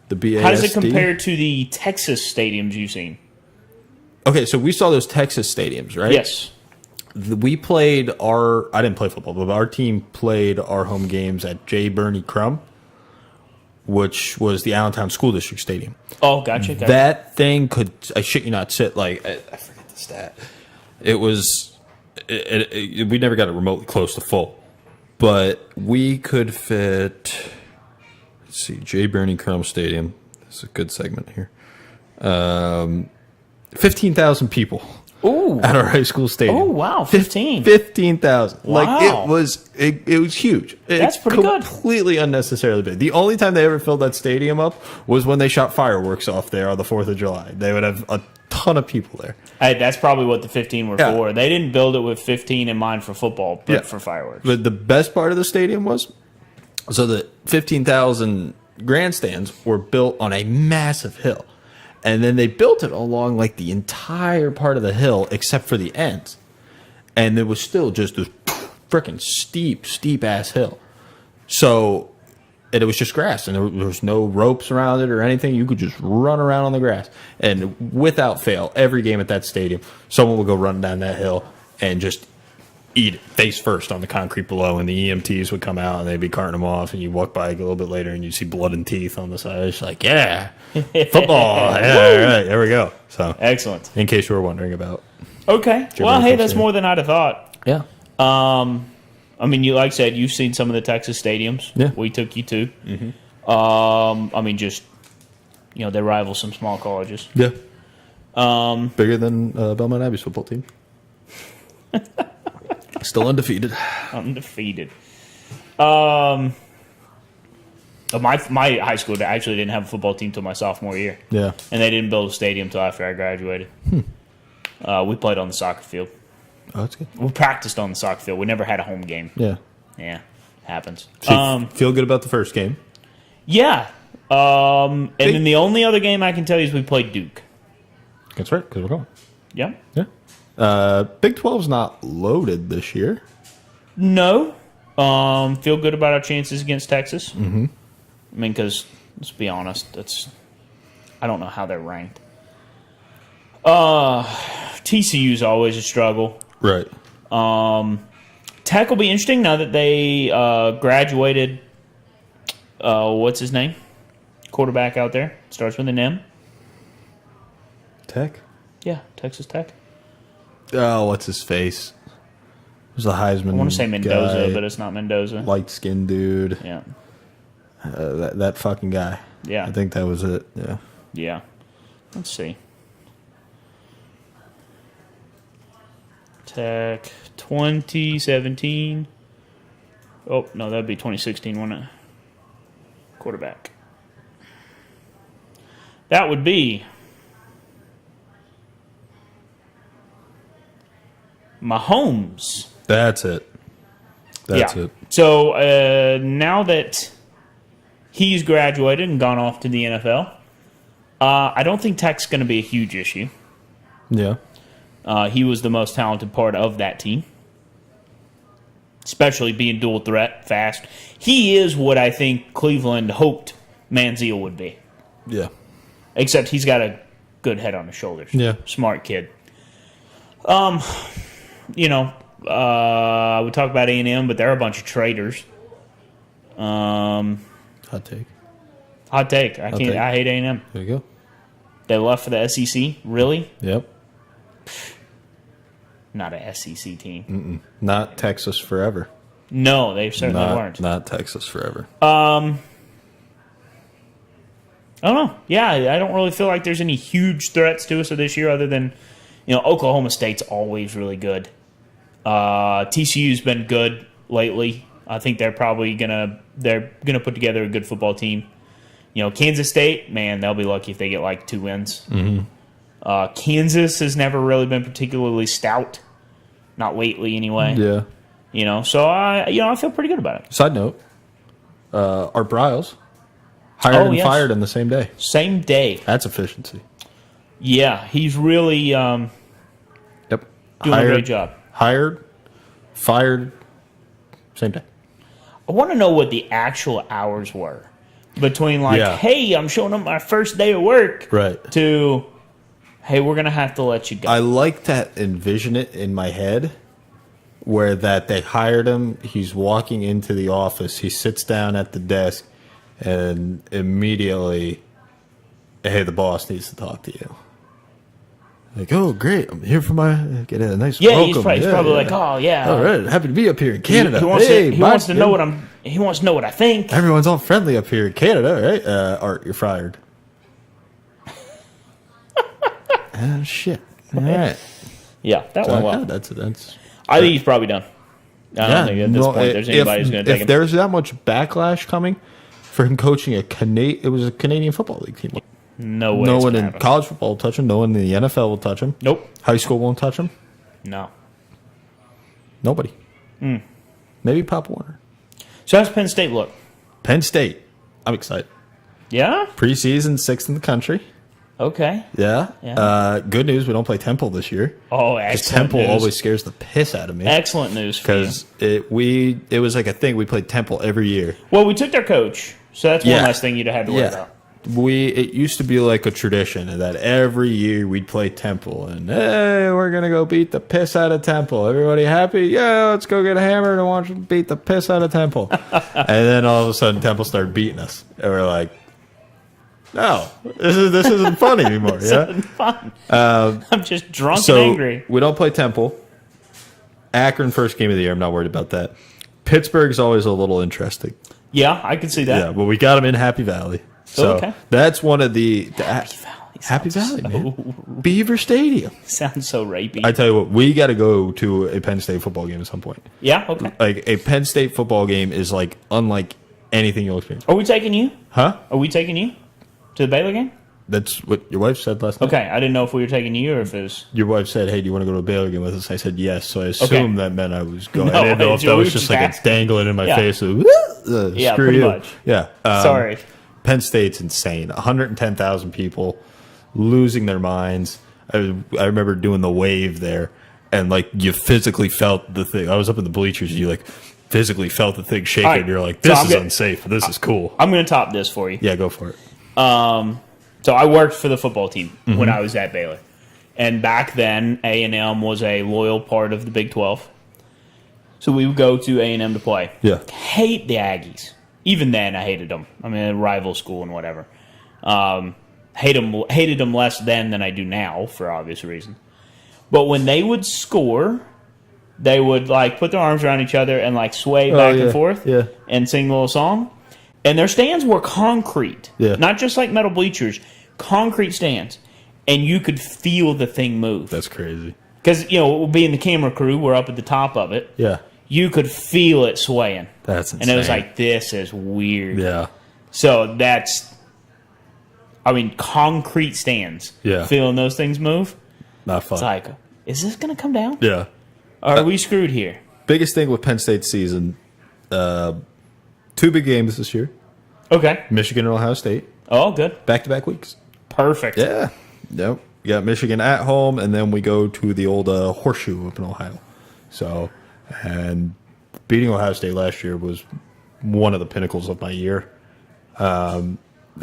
The BASD. How does it compare to the Texas stadiums you've seen? Okay, so we saw those Texas stadiums, right? Yes. we played I didn't play football, but our team played our home games at J. Bernie Crum, which was the Allentown School District Stadium. Oh, gotcha. That thing could, I shit you not, sit like, I forget the stat. It was, we never got it remotely close to full, but we could fit, let's see, J. Bernie Crum Stadium. This is a good segment here. 15,000 people. Ooh. At our high school stadium. Oh, wow, 15. 15,000. Wow. Like, it was huge. That's pretty good. Completely unnecessarily big. The only time they ever filled that stadium up was when they shot fireworks off there on the 4th of July. They would have a ton of people there. That's probably what the 15 were for. They didn't build it with 15 in mind for football, but for fireworks. But the best part of the stadium was, so the 15,000 grandstands were built on a massive hill. And then they built it along like the entire part of the hill except for the ends. And it was still just this freaking steep ass hill. So, and it was just grass, and there was no ropes around it or anything. You could just run around on the grass. And without fail, every game at that stadium, someone would go running down that hill and just eat it face first on the concrete below, and the EMTs would come out and they'd be carting them off, and you walk by a little bit later and you see blood and teeth on the side. It's like, yeah, football. Yeah, all right, there we go. So excellent. In case you were wondering about. Okay. Well, hey, that's more than I'd have thought. Yeah. I mean, you like I said, you've seen some of the Texas stadiums. Yeah. We took you to. Mm-hmm. I mean, just they rival some small colleges. Yeah. Bigger than Belmont Abbey's football team. Still undefeated. Undefeated. My high school actually didn't have a football team until my sophomore year. Yeah. And they didn't build a stadium until after I graduated. We played on the soccer field. Oh, that's good. We practiced on the soccer field. We never had a home game. Yeah. Yeah, happens. So you feel good about the first game? Yeah. And then the only other game I can tell you is we played Duke. That's right, because we're going. Yeah. Yeah. Big 12's not loaded this year. No. Feel good about our chances against Texas. Mm-hmm. I mean, because let's be honest, I don't know how they're ranked. TCU's always a struggle. Right. Tech will be interesting now that they graduated. What's his name? Quarterback out there starts with an M. Tech. Yeah, Texas Tech. Oh, what's his face? It was a Heisman. I want to say Mendoza, guy, but it's not Mendoza. Light-skinned dude. Yeah. That fucking guy. Yeah. I think that was it. Yeah. Yeah. Let's see. Tech 2017. Oh, no, that'd be 2016, wouldn't it? Quarterback. That would be Mahomes. That's it. That's it. So now that he's graduated and gone off to the NFL, I don't think Tech's going to be a huge issue. Yeah. He was the most talented part of that team, especially being dual threat, fast. He is what I think Cleveland hoped Manziel would be. Yeah. Except he's got a good head on his shoulders. Yeah. Smart kid. I would talk about A&M, but they're a bunch of traitors. Hot take. Hot take. I hate A&M. There you go. They left for the SEC. Really? Yep. Not a SEC team. Mm-mm. Not Texas forever. No, they certainly weren't. Not Texas forever. I don't know. Yeah, I don't really feel like there's any huge threats to us this year other than, Oklahoma State's always really good. TCU's been good lately. I think they're probably gonna put together a good football team. Kansas State, man, they'll be lucky if they get like 2 wins. Mm-hmm. Kansas has never really been particularly stout, not lately anyway. Yeah. So I feel pretty good about it. Side note, Art Briles hired and fired in the same day. Same day. That's efficiency. Yeah, he's really Yep. doing a great job. Hired, fired, same day. I want to know what the actual hours were between hey, I'm showing up my first day of work, right, to, hey, we're going to have to let you go. I like to envision it in my head where that they hired him. He's walking into the office. He sits down at the desk, and immediately, hey, the boss needs to talk to you. Like, oh, great! I'm here for get a nice welcome. He's probably like, oh yeah, all right, happy to be up here in Canada. He wants to know what I think. Everyone's all friendly up here in Canada, right? Art, you're fired. Shit. All right. Yeah, that went well. That's. I think he's probably done. I don't think at this point there's anybody who's going to take him. If there's that much backlash coming for him coaching it was a Canadian Football League team. No way. No one in college football will touch him. No one in the NFL will touch him. Nope. High school won't touch him. No. Nobody. Maybe Pop Warner. So how's Penn State look? Penn State. I'm excited. Yeah? Preseason, 6th in the country. Okay. Yeah. Good news, we don't play Temple this year. Oh, excellent Temple news. always scares the piss out of me. Excellent news for you. Because it was like a thing. We played Temple every year. Well, we took their coach, so that's one less thing you'd have had to worry about. It used to be like a tradition that every year we'd play Temple, and hey, we're gonna go beat the piss out of Temple. Everybody happy? Yeah, let's go get hammered and watch them beat the piss out of Temple. And then all of a sudden, Temple started beating us, and we're like, no, this isn't fun anymore. This isn't fun. I'm just drunk and angry. We don't play Temple. Akron first game of the year. I'm not worried about that. Pittsburgh's always a little interesting. Yeah, I can see that. Yeah, but we got them in Happy Valley. So that's one of the Happy Valley, man. Beaver Stadium. Sounds so rapey. I tell you what, we got to go to a Penn State football game at some point. Yeah, okay. Like a Penn State football game is like unlike anything you'll experience. Are we taking you? Huh? Are we taking you to the Baylor game? That's what your wife said last night. Okay, I didn't know if we were taking you or if it was... Your wife said, hey, do you want to go to a Baylor game with us? I said yes, so I assumed that meant I was going. No, I didn't know if that was just like a dangling in my face. Of, yeah, screw pretty you. much. Yeah. Sorry. Penn State's insane. 110,000 people losing their minds. I remember doing the wave there, and like you physically felt the thing. I was up in the bleachers. You like physically felt the thing shaking. Right. And you're like, this is unsafe. But this is cool. I'm going to top this for you. Yeah, go for it. So I worked for the football team when I was at Baylor, and back then A&M was a loyal part of the Big 12. So we would go to A&M to play. Yeah, hate the Aggies. Even then, I hated them. I mean, a rival school and whatever. Hated them less then than I do now, for obvious reasons. But when they would score, they would like put their arms around each other and like sway back and forth and sing a little song. And their stands were concrete, not just like metal bleachers, concrete stands. And you could feel the thing move. That's crazy. Because, being the camera crew, we're up at the top of it. Yeah. You could feel it swaying. That's insane. And it was like, this is weird. Yeah. So concrete stands. Yeah. Feeling those things move. Not fun. It's like, is this going to come down? Yeah. Or are we screwed here? Biggest thing with Penn State's season, 2 big games this year. Okay. Michigan and Ohio State. Oh, good. Back-to-back weeks. Perfect. Yeah. Yep. We got Michigan at home, and then we go to the old Horseshoe up in Ohio. So, and beating Ohio State last year was one of the pinnacles of my year. I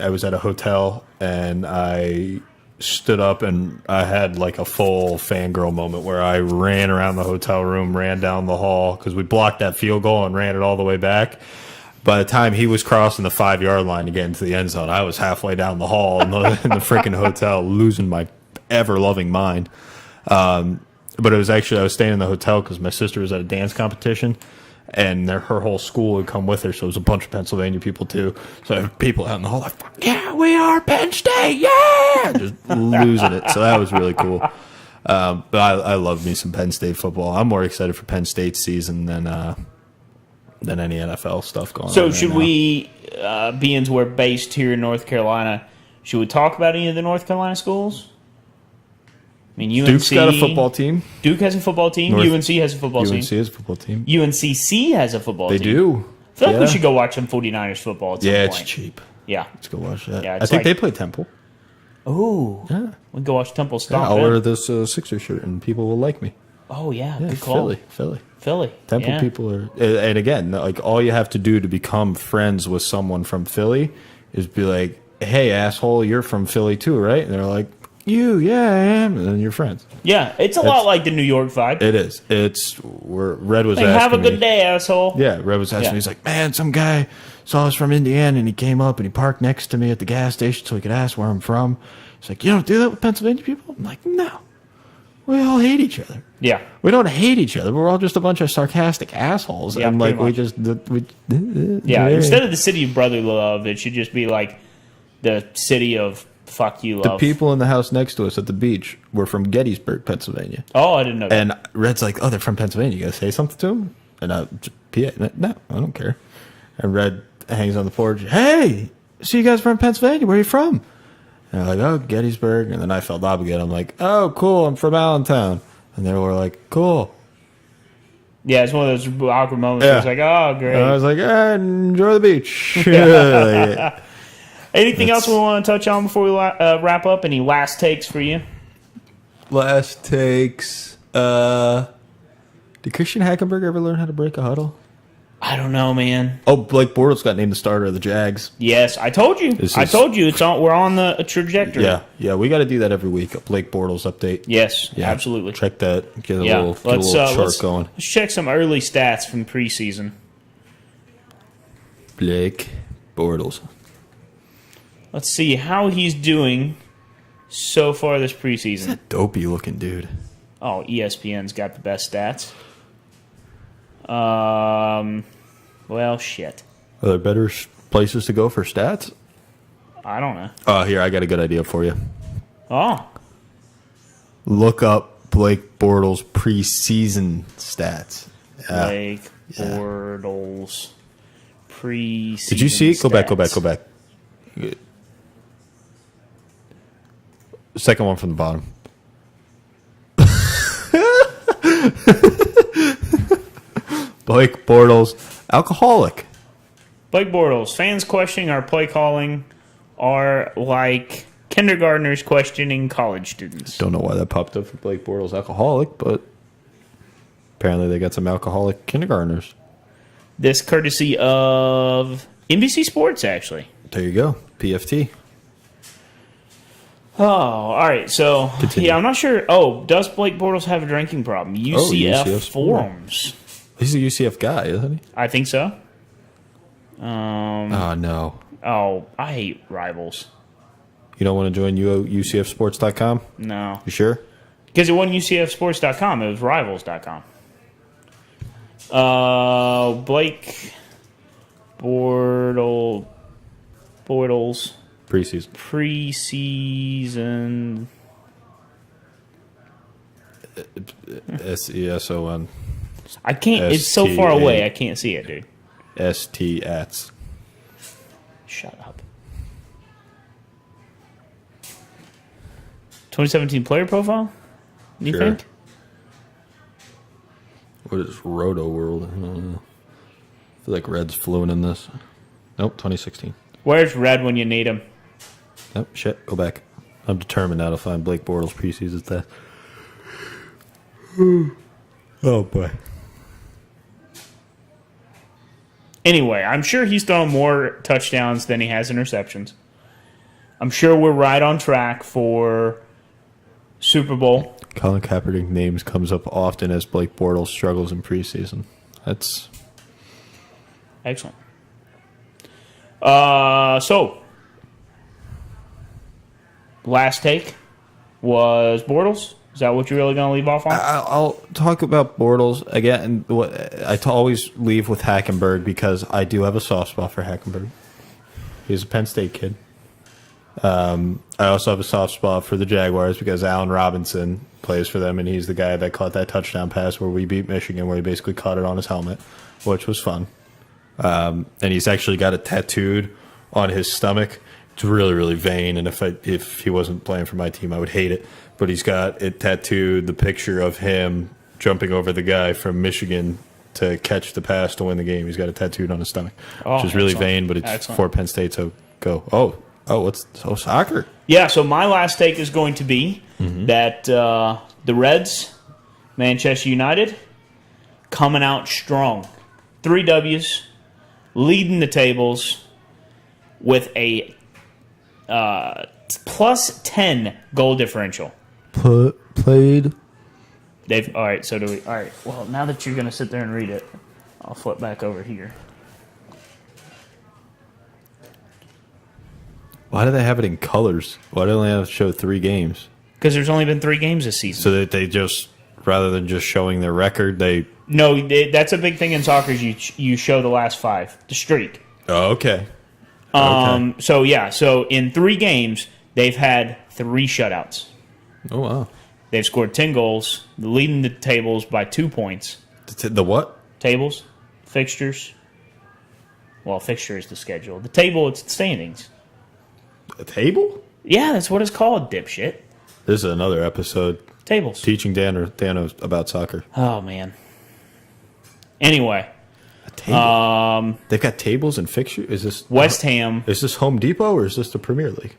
was at a hotel, and I stood up, and I had like a full fangirl moment where I ran around the hotel room, ran down the hall, because we blocked that field goal and ran it all the way back. By the time he was crossing the 5-yard line to get into the end zone, I was halfway down the hall in the freaking hotel, losing my ever-loving mind. But it was actually, I was staying in the hotel because my sister was at a dance competition, and her whole school had come with her, so it was a bunch of Pennsylvania people too. So I have people out in the hall like, yeah, we are Penn State, yeah! Just losing it. So that was really cool. But I love me some Penn State football. I'm more excited for Penn State's season than any NFL stuff going on. So should we, being we're based here in North Carolina, should we talk about any of the North Carolina schools? I mean, UNC... Duke's got a football team. Duke has a football team. UNC has a football team. UNC has a football team. UNCC has a football team. They do. I feel like we should go watch some 49ers football at some point. It's cheap. Yeah. Let's go watch that. Yeah, I think they play Temple. Oh. Yeah. We can go watch Temple stomp. I'll wear this Sixers shirt, and people will like me. Oh, yeah. Good call. Philly. Temple people are... And again, like all you have to do to become friends with someone from Philly is be like, hey, asshole, you're from Philly too, right? And they're like, Yeah, I am. And then you're friends. Yeah, it's a lot like the New York vibe. It is. It's where Red was Like, asking have a good me. day, asshole. Yeah, Red was asking me. He's like, man, some guy saw us from Indiana, and he came up and he parked next to me at the gas station so he could ask where I'm from. He's like, you don't do that with Pennsylvania people? I'm like, no. We all hate each other. Yeah. We don't hate each other. We're all just a bunch of sarcastic assholes. Yeah, and like pretty much. Yeah. Instead of the city of brotherly love, it should just be like the city of fuck you The love. people in the house next to us at the beach were from Gettysburg, Pennsylvania. Oh, I didn't know that. And Red's like, oh, they're from Pennsylvania. You got to say something to them? And no, I don't care. And Red hangs on the porch. Hey, see you guys from Pennsylvania. Where are you from? And they're like, oh, Gettysburg. And then I felt obligated. I'm like, oh, cool. I'm from Allentown. And they were like, cool. Yeah, it's one of those awkward moments where it's like, oh, great. And I was like, enjoy the beach. Anything else we want to touch on before we wrap up? Any last takes for you? Last takes. Did Christian Hackenberg ever learn how to break a huddle? I don't know, man. Oh, Blake Bortles got named the starter of the Jags. Yes, I told you. It's on. We're on the trajectory. Yeah, we got to do that every week. A Blake Bortles update. Yes, Yeah, absolutely. Check that. Get a little chart going. Let's check some early stats from preseason. Blake Bortles. Let's see how he's doing so far this preseason. Dopey looking dude. Oh, ESPN's got the best stats. Well, shit. Are there better places to go for stats? I don't know. Oh, here, I got a good idea for you. Oh, Look up Blake Bortles preseason stats. Blake Bortles preseason. Did you see it? Go back. Second one from the bottom. Blake Bortles, alcoholic. Blake Bortles. Fans questioning our play calling are like kindergartners questioning college students. Don't know why that popped up for Blake Bortles, alcoholic, but apparently they got some alcoholic kindergartners. This courtesy of NBC Sports, actually. There you go, PFT. Oh, all right. So, Continue. yeah, I'm not sure. Oh, does Blake Bortles have a drinking problem? UCF UCF forums. He's a UCF guy, isn't he? I think so. Oh, no. Oh, I hate rivals. You don't want to join UCFsports.com? No. You sure? Because it wasn't UCFsports.com. It was rivals.com. Blake Bortles Preseason. preseason. SESON. I can't. It's so far away. I can't see it, dude. STATs. Shut up. 2017 player profile? You Sure. think? What is Roto World? I don't know. I feel like Red's fluent in this. Nope, 2016. Where's Red when you need him? Nope, shit, go back. I'm determined now to find Blake Bortles preseason stats. Oh, boy. Anyway, I'm sure he's thrown more touchdowns than he has interceptions. I'm sure we're right on track for Super Bowl. Colin Kaepernick names comes up often as Blake Bortles struggles in preseason. That's Excellent. So, last take was Bortles. Is that what you're really going to leave off on? I'll talk about Bortles again. I always leave with Hackenberg because I do have a soft spot for Hackenberg. He's a Penn State kid. I also have a soft spot for the Jaguars because Allen Robinson plays for them, and he's the guy that caught that touchdown pass where we beat Michigan, where he basically caught it on his helmet, which was fun. And he's actually got it tattooed on his stomach. It's really, really vain, and if he wasn't playing for my team, I would hate it. But he's got it tattooed, the picture of him jumping over the guy from Michigan to catch the pass to win the game. He's got it tattooed on his stomach, which is really vain, but it's for Penn State, so go. Soccer. Yeah, so my last take is going to be that the Reds, Manchester United, coming out strong. 3 W's, leading the tables with a plus 10 goal differential. Played. They've all right. So do we? All right. Well, now that you're going to sit there and read it, I'll flip back over here. Why do they have it in colors? Why do they only have to show 3 games? Because there's only been 3 games this season. So that they just, rather than just showing their record, they... No, that's a big thing in soccer is you show the last 5, the streak. Oh, okay. So in 3 games, they've had 3 shutouts. Oh, wow. They've scored 10 goals, leading the tables by 2 points. The what? Tables, fixtures. Well, fixture is the schedule. The table, it's the standings. A table? Yeah, that's what it's called, dipshit. This is another episode. Tables. Teaching Dano about soccer. Oh, man. Anyway. A table? They've got tables and fixtures? Is this West Ham. Is this Home Depot or is this the Premier League?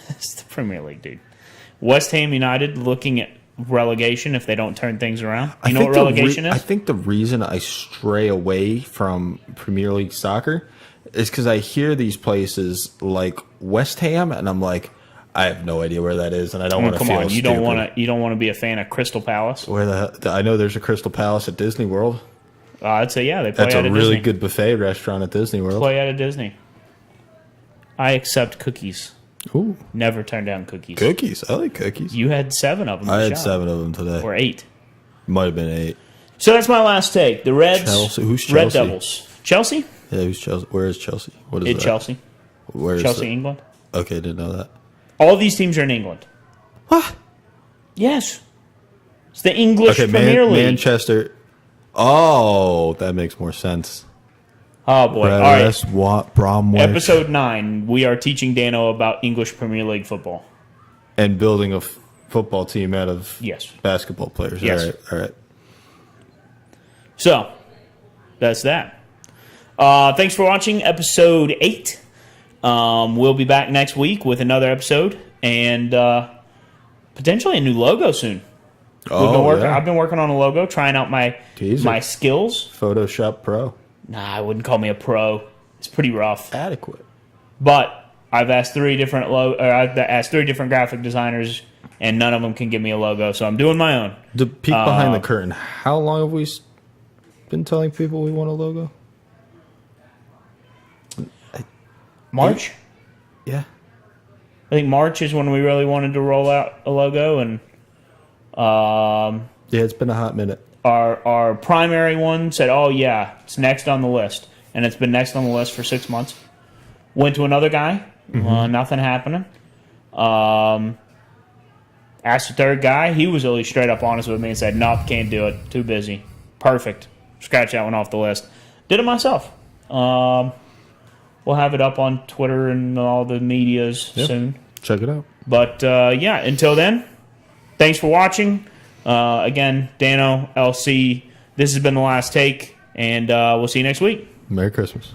It's the Premier League, dude. West Ham United looking at relegation if they don't turn things around. You know what relegation is? I think the reason I stray away from Premier League soccer is because I hear these places like West Ham, and I'm like, I have no idea where that is, and I don't want to feel Come on, stupid. you don't want to be a fan of Crystal Palace? Where I know there's a Crystal Palace at Disney World. I'd say yeah, they play That's out a of really Disney. good buffet restaurant at Disney World. Play out of Disney. I accept cookies. Ooh, Never turn down cookies. cookies! I like cookies. You had 7 of them. I had 7 of them today. Or 8. Might have been 8. So that's my last take. The Reds. Chelsea. Who's Red Chelsea? Devils. Chelsea? Yeah, who's Chelsea? Where is Chelsea? What is It's that? Chelsea. Where is Chelsea, it? England. Okay, didn't know that. All these teams are in England. What? Yes. It's the English Premier League. Manchester. Oh, that makes more sense. Oh, boy. All right. Bromwich. Episode 9, we are teaching Dano about English Premier League football. And building a football team out of Yes. basketball players. Yes. All right. So, that's that. Thanks for watching episode 8. We'll be back next week with another episode and potentially a new logo soon. I've been working on a logo, trying out my skills. Photoshop Pro. Nah, I wouldn't call me a pro. It's pretty rough. Adequate. But I've asked 3 different graphic designers, and none of them can give me a logo. So I'm doing my own. To peek behind the curtain, how long have we been telling people we want a logo? March. Yeah. I think March is when we really wanted to roll out a logo, and yeah, it's been a hot minute. Our primary one said, "Oh yeah, it's next on the list," and it's been next on the list for 6 months. Went to another guy, nothing happening. Asked the third guy, he was really straight up honest with me and said, "Nope, can't do it, too busy." Perfect, scratch that one off the list. Did it myself. We'll have it up on Twitter and all the medias soon. Check it out. But yeah, until then, thanks for watching. Again, Dano, LC, this has been The Last Take, and we'll see you next week. Merry Christmas.